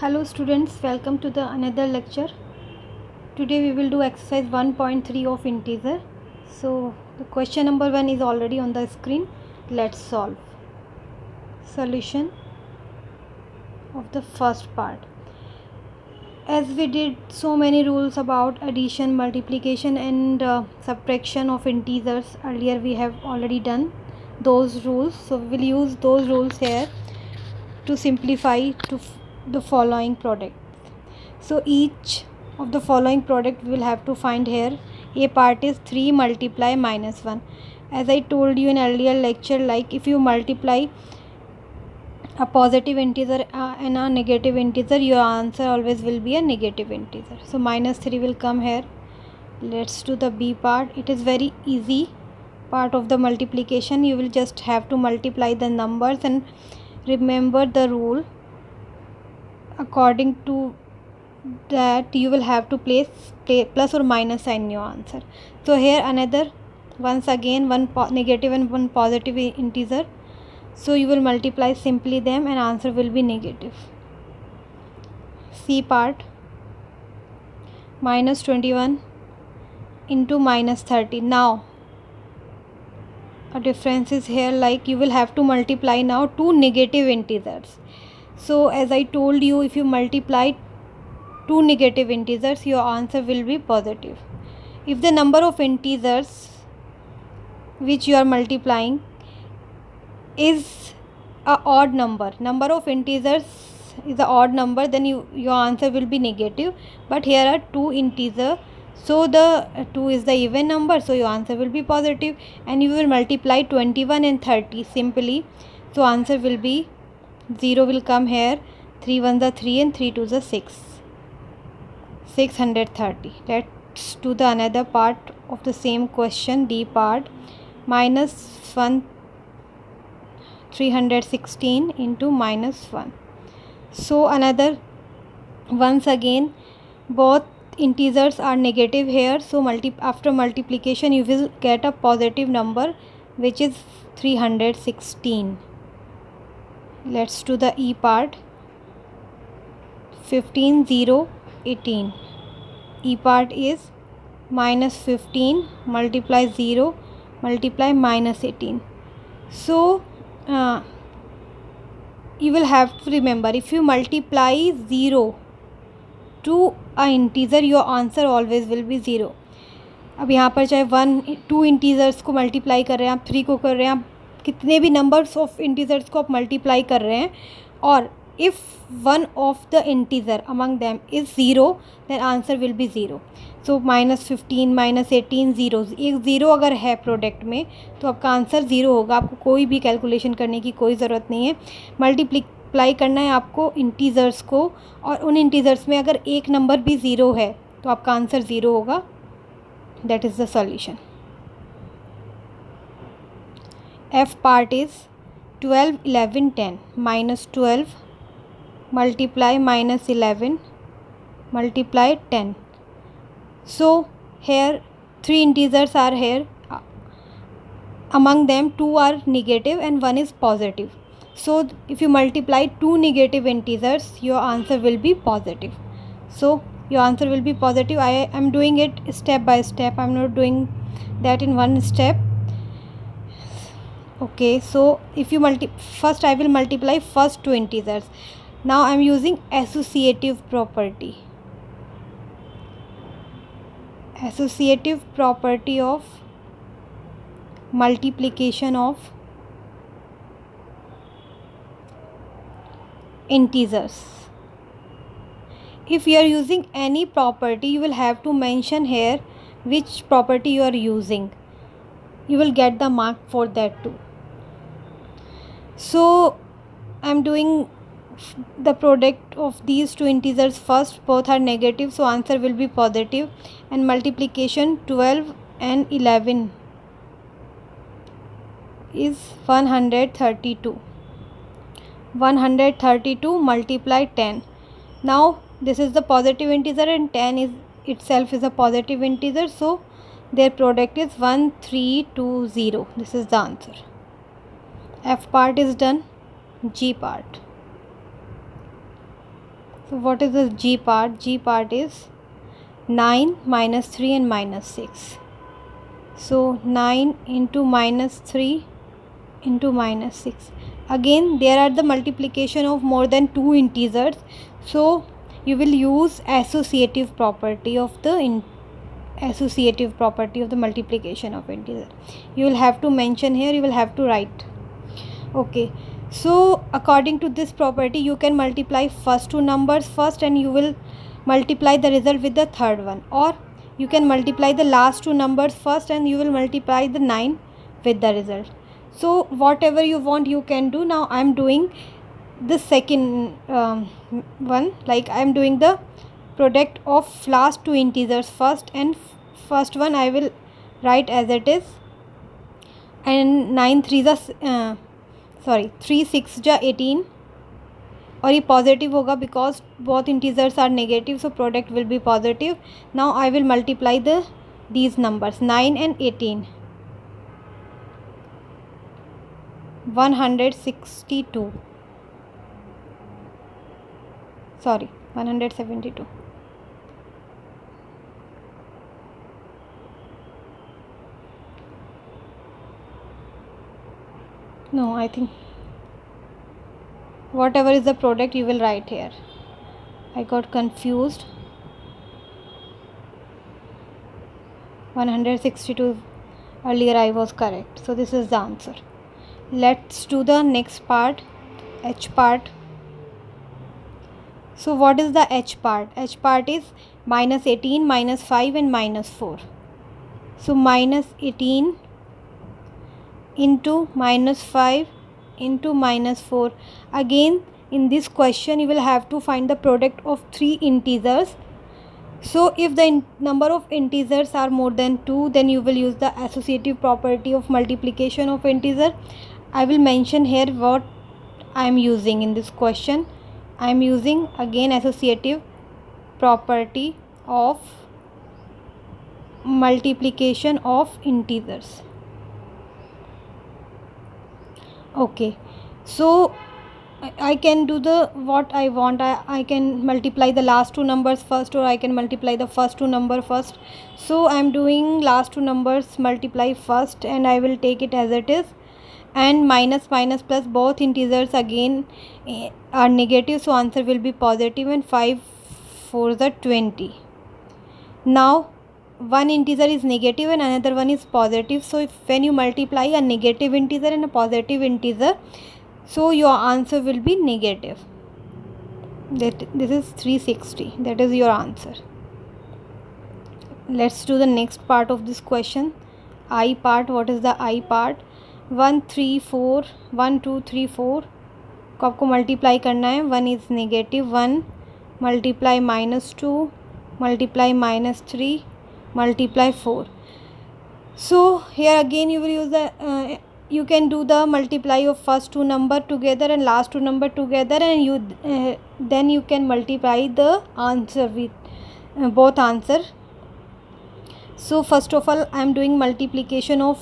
Hello students, welcome to the another lecture. Today we will do exercise 1.3 of integer. So the question number 1 is already on the screen. Let's solve. Solution of the first part. As we did so many rules about addition, multiplication and subtraction of integers earlier, we have already done those rules. So we will use those rules here to simplify to the following product. So each of the following product we will have to find here. A part is 3 multiply minus 1. As I told you in earlier lecture, like if you multiply a positive integer and a negative integer, your answer always will be a negative integer. So minus 3 will come here. Let's do the B part. It is very easy part of the multiplication. You will just have to multiply the numbers and remember the rule. According to that, you will have to place plus or minus sign in your answer. So here another, once again, one negative and one positive integer. So you will multiply simply them and answer will be negative. C part, minus 21 into minus 30. Now a difference is here, like you will have to multiply now two negative integers. So as I told you, if you multiply two negative integers, your answer will be positive. If the number of integers which you are multiplying is a odd number of integers is a odd number, then your answer will be negative. But here are two integers, so the 2 is the even number, so your answer will be positive. And you will multiply 21 and 30 simply, so answer will be 0 will come here. 3 1 the 3 and 3 2 the 6, 630. Let's do the another part of the same question. D part, minus 1 316 into minus 1. So another, once again, both integers are negative here, so after multiplication you will get a positive number, which is 316. Let's do the E part. 15 0 18. E part is minus 15 multiply 0 multiply minus 18. So you will have to remember, if you multiply 0 to a integer, your answer always will be 0. अब यहाँ पर चाहे 1 2 integers को multiply कर रहे हैं, आप 3 को कर रहे हैं, आप कितने भी नंबर्स ऑफ इंटीजर्स को आप मल्टीप्लाई कर रहे हैं, और if one of the integer among them is 0, then answer will be 0. So minus 15 minus 18 zeros, एक ज़ीरो अगर है प्रोडक्ट में तो आपका आंसर 0 होगा. आपको कोई भी कैलकुलेशन करने की कोई ज़रूरत नहीं है. मल्टीप्लाई करना है आपको इंटीजर्स को, और उन इंटीजर्स में अगर एक नंबर भी 0 है तो आपका आंसर 0 होगा. That is the solution. F part is 12 11 10. Minus 12 multiply minus 11 multiply 10. So here 3 integers are here. Among them 2 are negative and 1 is positive. So if you multiply 2 negative integers, your answer will be positive. So your answer will be positive. I am doing it step by step. I am not doing that in one step. Okay, so if you first I will multiply first two integers. Now I am using associative property. Associative property of multiplication of integers. If you are using any property, you will have to mention here which property you are using. You will get the mark for that too. So I am doing the product of these two integers first. Both are negative, so answer will be positive. And multiplication 12 and 11 is 132. 132 multiply 10. Now this is the positive integer and 10 is itself is a positive integer, so their product is 1320. This is the answer. F part is done. G part. So what is the G part? G part is 9 minus 3 and minus 6. So 9 into minus 3 into minus 6. Again there are the multiplication of more than two integers, so you will use associative property of the multiplication of integer. You will have to mention here, you will have to write. Okay, so according to this property you can multiply first two numbers first and you will multiply the result with the third one, or you can multiply the last two numbers first and you will multiply the 9 with the result. So whatever you want you can do. Now I am doing the second one, like I am doing the product of last two integers first, and first one I will write as it is, and 3 6 जा 18, और ये positive होगा because both integers are negative, so product will be positive. Now I will multiply these numbers 9 and 18. 162, sorry 172. No, I think whatever is the product you will write here. I got confused. 162 earlier I was correct, so this is the answer. Let's do the next part, H part. So what is the H part? H part is minus 18, minus 5 and minus 4. So minus 18 into minus 5 into minus 4. Again in this question you will have to find the product of three integers. So if the number of integers are more than 2, then you will use the associative property of multiplication of integer. I will mention here what I am using in this question. I am using again associative property of multiplication of integers. Okay, so I can do the what I want. I can multiply the last two numbers first, or I can multiply the first two numbers first. So I am doing last two numbers multiply first, and I will take it as it is, and minus minus plus both integers again are negative, so answer will be positive, and 5 4 is 20. Now one integer is negative and another one is positive, so when you multiply a negative integer and a positive integer, so your answer will be negative. This is 360, that is your answer. Let's do the next part of this question, I part. What is the I part? 1 3 4 1 2 3 4 को आपको multiply करना है. 1 is negative 1, multiply minus 2, multiply minus 3, multiply 4. So here again you will use the you can do the multiply of first two number together and last two number together, and you then you can multiply the answer with both answer. So first of all I am doing multiplication of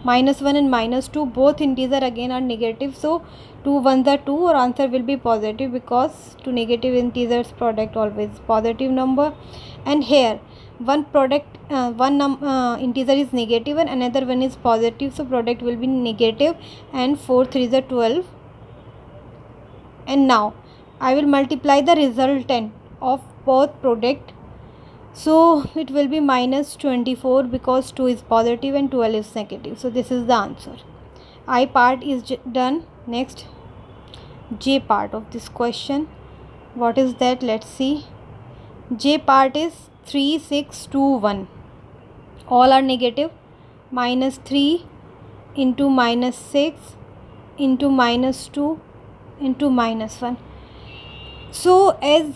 minus 1 and minus 2. Both integer again are negative, so 2 1s are 2, or answer will be positive because two negative integers product always positive number. And here one product integer is negative and another one is positive, so product will be negative, and 4 3s are 12. And now I will multiply the resultant of both product, so it will be minus 24 because 2 is positive and 12 is negative. So this is the answer. I part is done. Next J part of this question. What is that? Let's see. J part is 3 6 2 1. All are negative. Minus 3 into minus 6 into minus 2 into minus 1. So as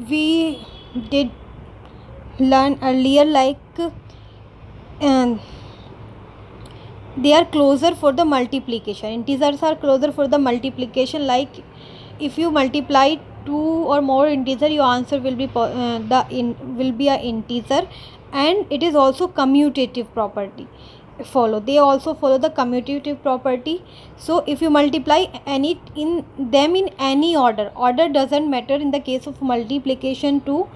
we did learn earlier, like they are closer for the multiplication. Integers are closer for the multiplication. Like if you multiply 2 or more integer, your answer will be will be a integer, and it is also commutative property. follow. They also follow the commutative property. So if you multiply any in them in any order doesn't matter in the case of multiplication too.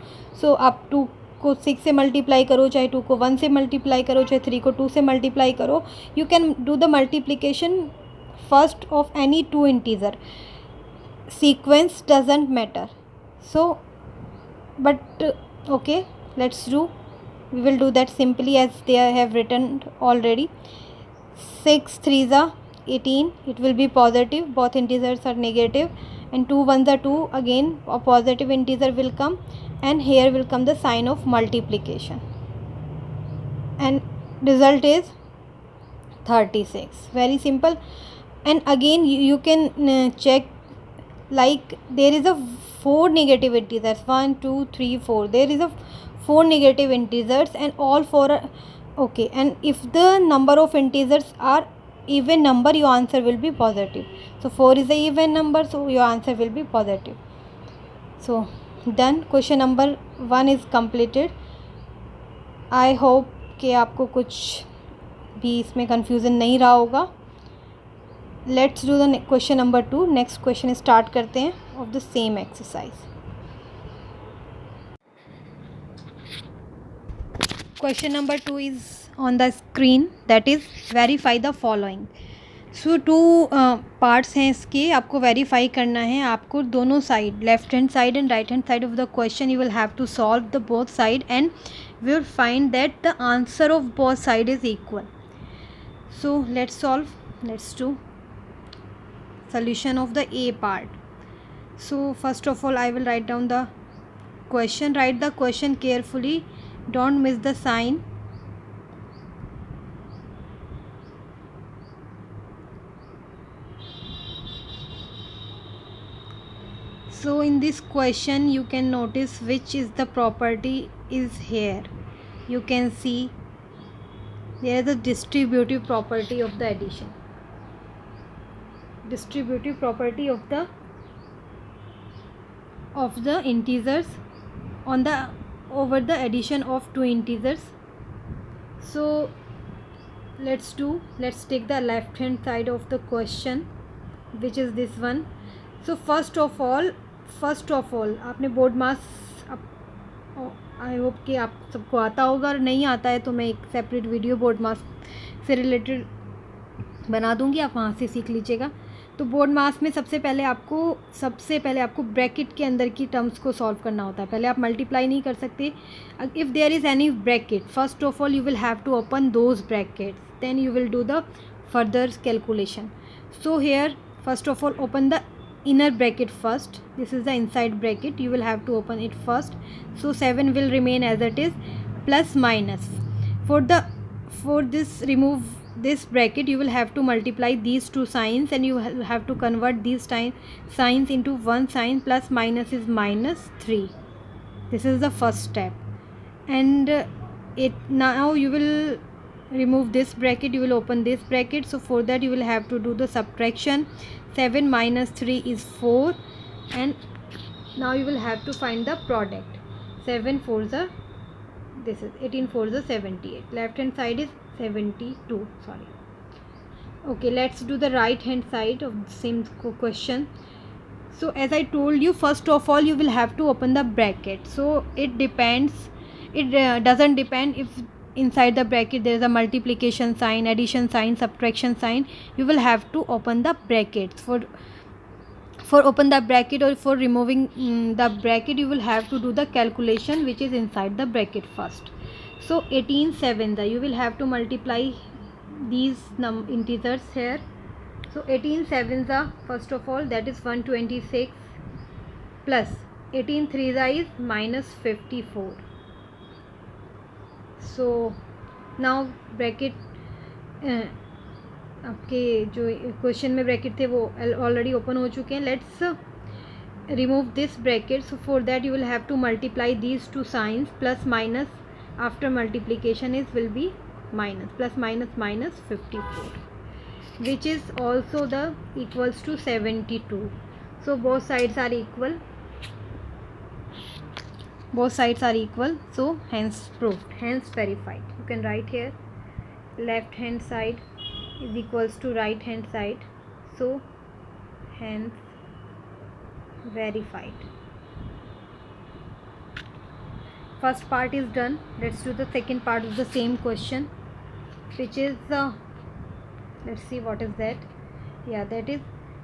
So आप 2 को 6 से multiply करो, चाहे 2 को 1 से multiply करो, चाहे 3 को 2 से मल्टीप्लाई करो, you can do the multiplication first of any two integer. Sequence doesn't matter. So but okay, let's do. We will do that simply as they have written already. 6 3s are 18. It will be positive. Both integers are negative. And 2 1s are 2. Again a positive integer will come. And here will come the sign of multiplication. And result is 36. Very simple. And again you can check, like there is a 4 negative integers, 1 2 3 4. There is a 4 negative integers and all 4 are okay. And if the number of integers are even number, your answer will be positive. So 4 is a even number, so your answer will be positive. So done. Question number 1 is completed. I hope कि आपको कुछ भी इसमें confusion नहीं रहा होगा. Let's do the question number 2. Next question start करते हैं of the same exercise. Question number 2 is on the screen, that is verify the following. So two parts हैं इसके, आपको verify करना है. आपको दोनों side, left hand side and right hand side of the question, you will have to solve the both side and we will find that the answer of both side is equal. So let's solve. Let's do solution of the A part. So first of all I will write down the question. Write the question carefully, don't miss the sign. So in this question you can notice which is the property is here. You can see there is a distributive property of the addition. Distributive property of the integers on the over the addition of two integers. So let's take the left hand side of the question, which is this one. So first of all आपने board mass, I hope कि आप सबको आता होगा. और नहीं आता है तो मैं एक सेपरेट वीडियो बोर्ड मास से रिलेटेड बना दूंगी, आप वहाँ से सीख लीजिएगा. तो बोर्ड मास में सबसे पहले आपको ब्रैकेट के अंदर की टर्म्स को सॉल्व करना होता है. पहले आप मल्टीप्लाई नहीं कर सकते. If there is any bracket, first of all you will have to open those brackets, then you will do the further calculation. So here first of all open the inner bracket first. This is the inside bracket, you will have to open it first. So 7 will remain as it is, plus minus. For this remove this bracket, you will have to multiply these two signs and you have to convert these signs into one sign. Plus minus is minus 3. This is the first step. And now you will remove this bracket, you will open this bracket. So for that you will have to do the subtraction. 7 minus 3 is 4, and now you will have to find the product. 7 4s are, this is 18 4s are 78. Left hand side is 72, sorry. Okay, let's do the right hand side of the same question. So as I told you, first of all you will have to open the bracket. So it doesn't depend if inside the bracket there is a multiplication sign, addition sign, subtraction sign. You will have to open the brackets. For open the bracket or for removing the bracket, you will have to do the calculation which is inside the bracket first. So 18 7, you will have to multiply these integers here. So 18 7s are, first of all, that is 126, plus 18 3s is minus 54. So now bracket आपके जो question में bracket थे वो already open हो चुके हैं. Let's remove this bracket. So for that you will have to multiply these two science. Plus minus after multiplication is will be minus. Plus minus minus 54, which is also the equals to 72. So both sides are equal. So hence proved, hence verified. You can write here, left hand side is equals to right hand side, so hence verified. First part is done. Let's do the second part of the same question, which is let's see what is that. Yeah, that is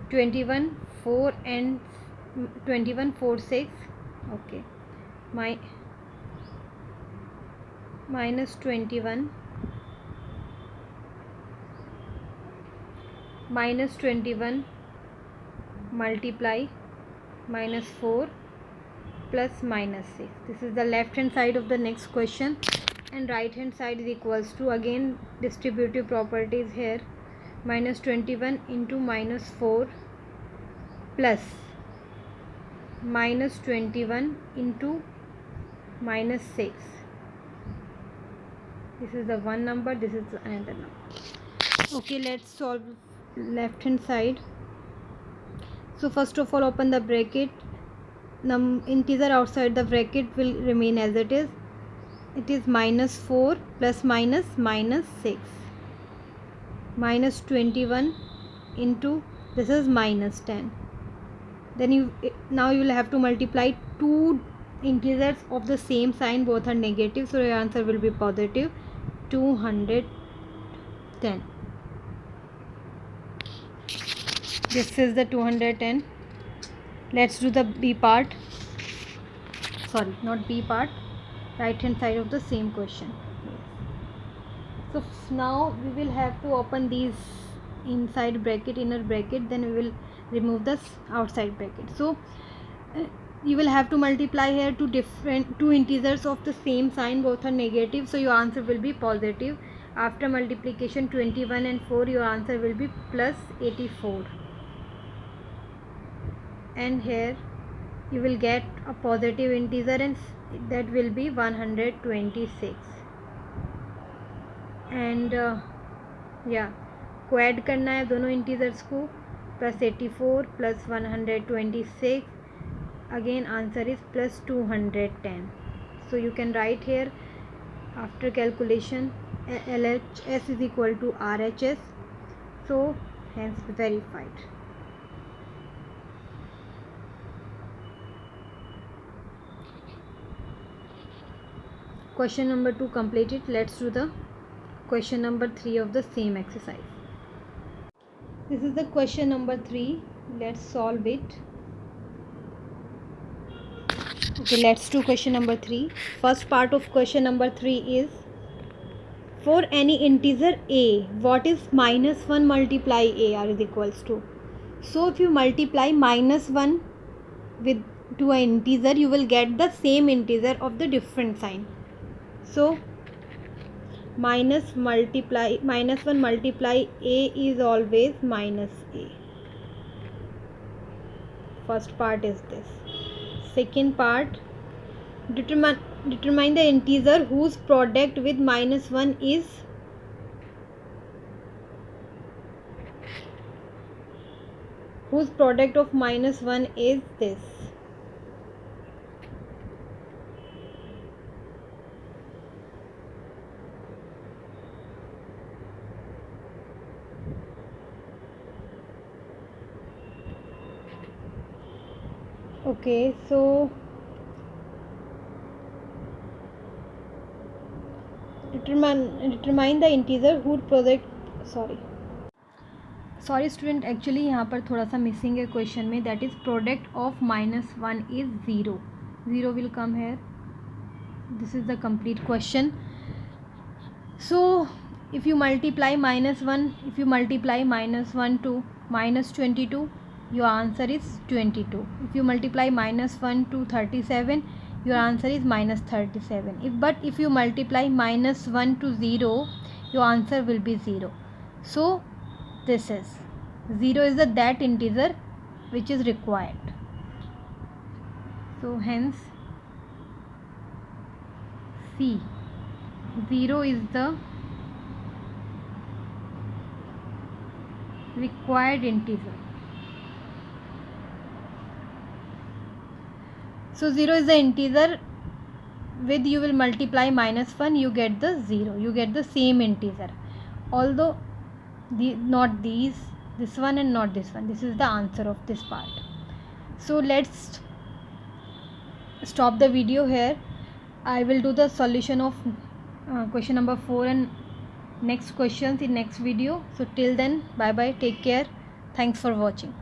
21 4 and 21 4 6. Okay, my minus 21 multiply minus 4 plus minus 6. This is the left hand side of the next question, and right hand side is equals to, again distributive properties here, minus 21 into minus 4 plus minus 21 into minus 6. This is the one number, this is another number. Okay, let's solve left hand side. So first of all, open the bracket. Integer outside the bracket will remain as it is. It is minus 4 plus minus 6. Minus 21 into, this is minus 10. Then now you will have to multiply two integers of the same sign, both are negative, so your answer will be positive 210. This is the 210. Let's do the B part. Sorry, not B part, right hand side of the same question. So now we will have to open these inside bracket, inner bracket, then we will remove this outside bracket. So you will have to multiply here two integers of the same sign, both are negative, so your answer will be positive. After multiplication 21 and 4, your answer will be plus 84, and here you will get a positive integer, and that will be 126. And yeah, को add करना है दोनों integers को, plus 84 plus 126, again answer is plus 210. So you can write here, after calculation, LHS is equal to RHS, so hence verified. Question number 2 completed. Let's do the question number 3 of the same exercise. This is the question number 3. Let's solve it. Okay, let's do question number 3. First part of question number 3 is, for any integer a, what is minus 1 multiply a r is equals to. So if you multiply minus 1 with to an integer, you will get the same integer of the different sign. So minus 1 multiply a is always minus a. First part is this. Second part, determine the integer whose product with minus 1 is whose product of minus 1 is this. Okay, so determine the integer whose product, sorry student, actually यहाँ पर थोड़ा सा missing है question में, that is product of minus 1 is 0. 0 will come here. This is the complete question. So if you multiply minus 1 to minus 22, your answer is 22. If you multiply minus 1 to 37, your answer is minus 37. If you multiply minus 1 to 0, your answer will be 0. So this is 0 is that integer which is required. So hence C, 0 is the required integer. So 0 is the integer with you will multiply minus 1, you get the 0, you get the same integer. although not this one and not this one. This is the answer of this part. So let's stop the video here. I will do the solution of question number 4 and next questions in next video. So till then, bye bye, take care, thanks for watching.